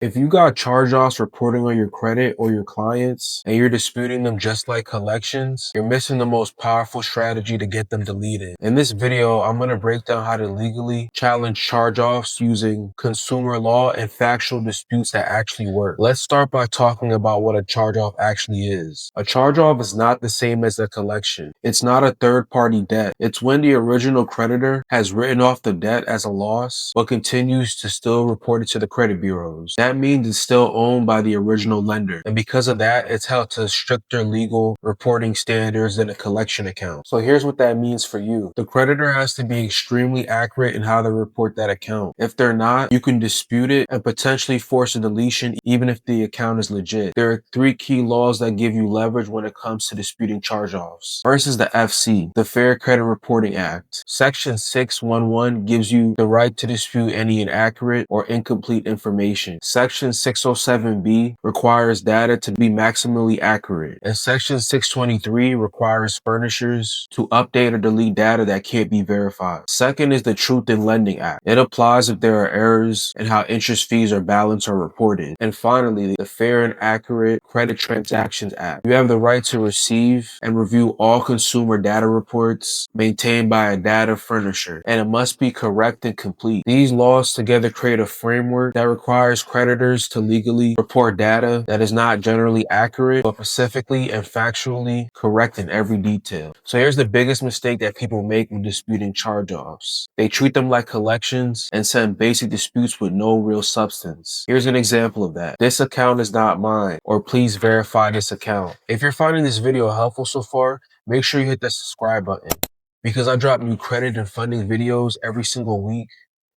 If you got charge-offs reporting on your credit or your clients and you're disputing them just like collections, you're missing the most powerful strategy to get them deleted. In this video, I'm going to break down how to legally challenge charge-offs using consumer law and factual disputes that actually work. Let's start by talking about what a charge-off actually is. A charge-off is not the same as a collection. It's not a third-party debt. It's when the original creditor has written off the debt as a loss, but continues to still report it to the credit bureaus. That means it's still owned by the original lender, and because of that, it's held to stricter legal reporting standards than a collection account. So here's what that means for you. The creditor has to be extremely accurate in how they report that account. If they're not, you can dispute it and potentially force a deletion even if the account is legit. There are 3 key laws that give you leverage when it comes to disputing charge-offs. First is the FC, the Fair Credit Reporting Act. Section 611 gives you the right to dispute any inaccurate or incomplete information. Section 607B requires data to be maximally accurate, and Section 623 requires furnishers to update or delete data that can't be verified. Second is the Truth in Lending Act. It applies if there are errors in how interest fees or balance are reported. And finally, the Fair and Accurate Credit Transactions Act. You have the right to receive and review all consumer data reports maintained by a data furnisher, and it must be correct and complete. These laws together create a framework that requires creditors to legally report data that is not generally accurate, but specifically and factually correct in every detail. So here's the biggest mistake that people make when disputing charge-offs. They treat them like collections and send basic disputes with no real substance. Here's an example of that. This account is not mine, or please verify this account. If you're finding this video helpful so far, make sure you hit that subscribe button, because I drop new credit and funding videos every single week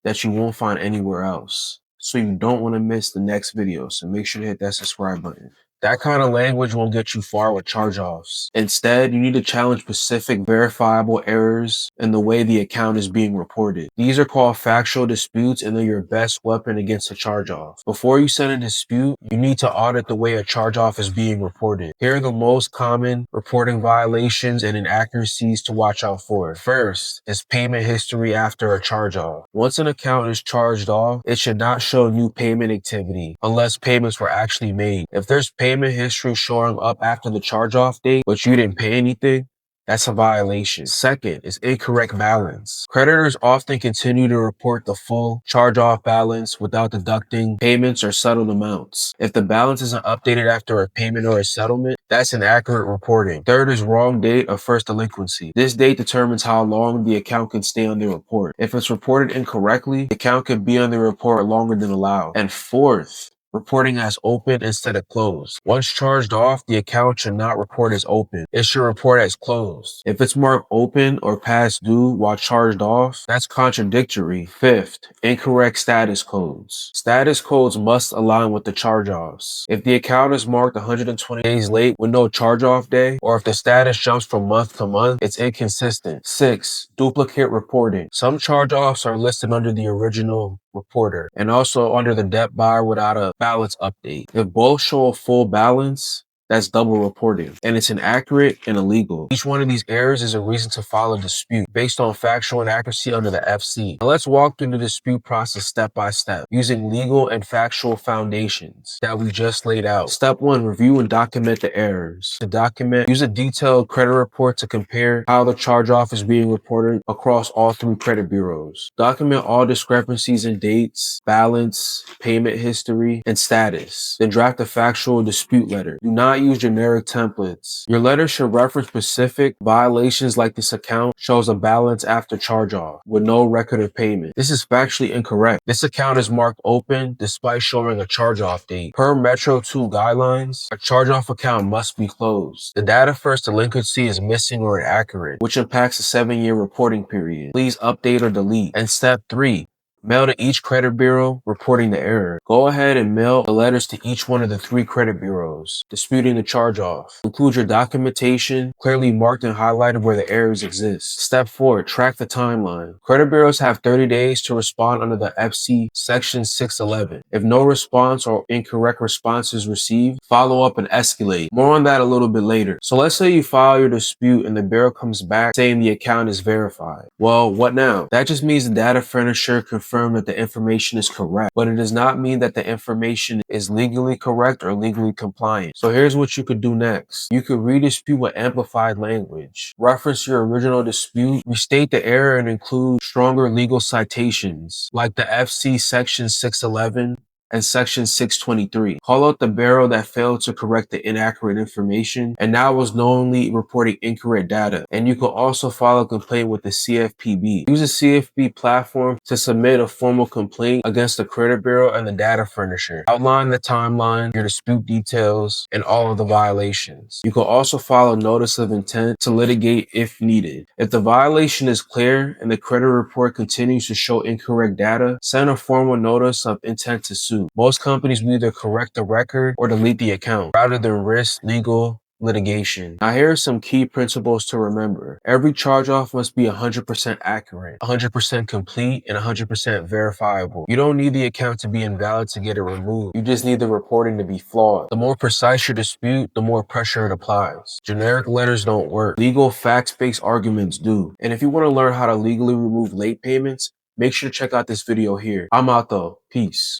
that you won't find anywhere else. So you don't want to miss the next video. So make sure to hit that subscribe button. That kind of language won't get you far with charge-offs. Instead, you need to challenge specific verifiable errors in the way the account is being reported. These are called factual disputes, and they're your best weapon against a charge-off. Before you send a dispute, you need to audit the way a charge-off is being reported. Here are the most common reporting violations and inaccuracies to watch out for. First is payment history after a charge-off. Once an account is charged off, it should not show new payment activity unless payments were actually made. If there's payment history showing up after the charge-off date, but you didn't pay anything, that's a violation. Second is incorrect balance. Creditors often continue to report the full charge-off balance without deducting payments or settled amounts. If the balance isn't updated after a payment or a settlement, that's inaccurate reporting. Third is wrong date of first delinquency. This date determines how long the account can stay on the report. If it's reported incorrectly, the account can be on the report longer than allowed. And fourth, reporting as open instead of closed. Once charged off, the account should not report as open. It should report as closed. If it's marked open or past due while charged off, that's contradictory. Fifth, incorrect status codes. Status codes must align with the charge-offs. If the account is marked 120 days late with no charge-off day, or if the status jumps from month to month, it's inconsistent. 6. Duplicate reporting. Some charge-offs are listed under the original reporter and also under the debt buyer without a balance update. If both show a full balance, that's double reporting, and it's inaccurate and illegal. Each one of these errors is a reason to file a dispute based on factual inaccuracy under the FC. Now let's walk through the dispute process step by step using legal and factual foundations that we just laid out. Step 1, review and document the errors. To document, use a detailed credit report to compare how the charge-off is being reported across all 3 credit bureaus. Document all discrepancies in dates, balance, payment history, and status. Then draft a factual dispute letter. Do not use generic templates. Your letter should reference specific violations, like this account shows a balance after charge-off with no record of payment. This is factually incorrect. This account is marked open despite showing a charge-off date. Per Metro 2 guidelines, a charge-off account must be closed. The data first delinquency is missing or inaccurate, which impacts the 7-year reporting period. Please update or delete. And step 3, mail to each credit bureau reporting the error. Go ahead and mail the letters to each one of the 3 credit bureaus disputing the charge-off. Include your documentation, clearly marked and highlighted where the errors exist. Step 4, track the timeline. Credit bureaus have 30 days to respond under the FC Section 611. If no response or incorrect response is received, follow up and escalate. More on that a little bit later. So let's say you file your dispute and the bureau comes back saying the account is verified. Well, what now? That just means the data furnisher confirms confirm that the information is correct, but it does not mean that the information is legally correct or legally compliant. So here's what you could do next. You could redispute with amplified language. Reference your original dispute, restate the error, and include stronger legal citations like the FC Section 611 and Section 623. Call out the bureau that failed to correct the inaccurate information and now was knowingly reporting incorrect data. And you can also file a complaint with the CFPB. Use the CFPB platform to submit a formal complaint against the credit bureau and the data furnisher. Outline the timeline, your dispute details, and all of the violations. You can also file a notice of intent to litigate if needed. If the violation is clear and the credit report continues to show incorrect data, send a formal notice of intent to sue. Most companies will either correct the record or delete the account rather than risk legal litigation. Now here are some key principles to remember. Every charge-off must be 100% accurate, 100% complete, and 100% verifiable. You don't need the account to be invalid to get it removed. You just need the reporting to be flawed. The more precise your dispute, the more pressure it applies. Generic letters don't work. Legal facts-based arguments do. And if you want to learn how to legally remove late payments, make sure to check out this video here. I'm out though. Peace.